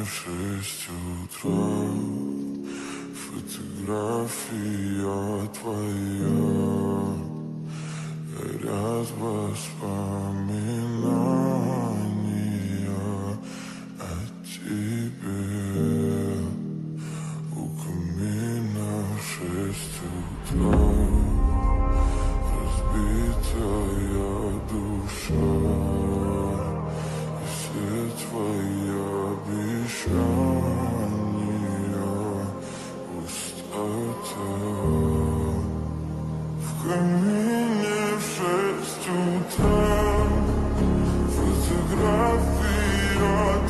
В 6 утра фотография твоя, горят воспоминания о тебе. У камина в 6 утра разбитая душа, и все твои обещания пустота. В камине в 6 утра фотография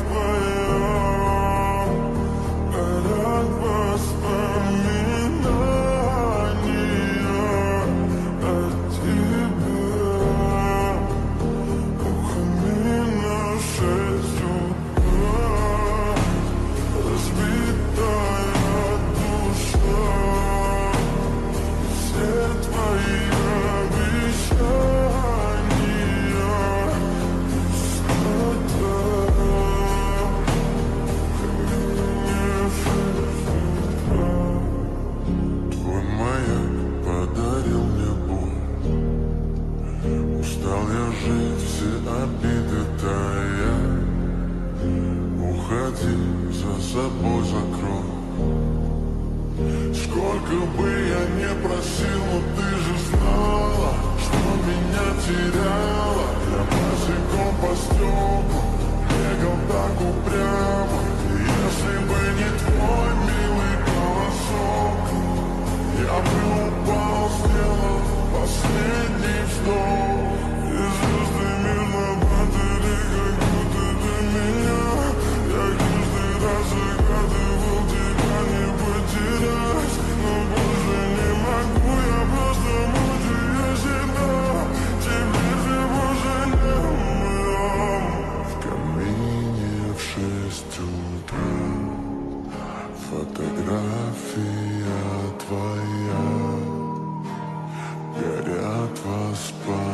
твоя, горят воспоминания о тебе. У камина в 6 утра разбитая душа, все твои обещания пустота. Твой маяк подарил мне боль, устал я жить, все обиды тая. Уходи, за собой закрой. Сколько бы я не просил, но ты же знала, что меня теряла. Я босиком по стеклам бегал так упрямо. И если бы не твой милый голосок, я бы упал, сделал последний вздох. И звезды мирно падали, как будто до меня. Я каждый раз загадывал тебя не потерять, но больше не могу, я просто мучаю себя. Теперь ты больше не моя. В камине в 6 утра фотография твоя, горят воспоминания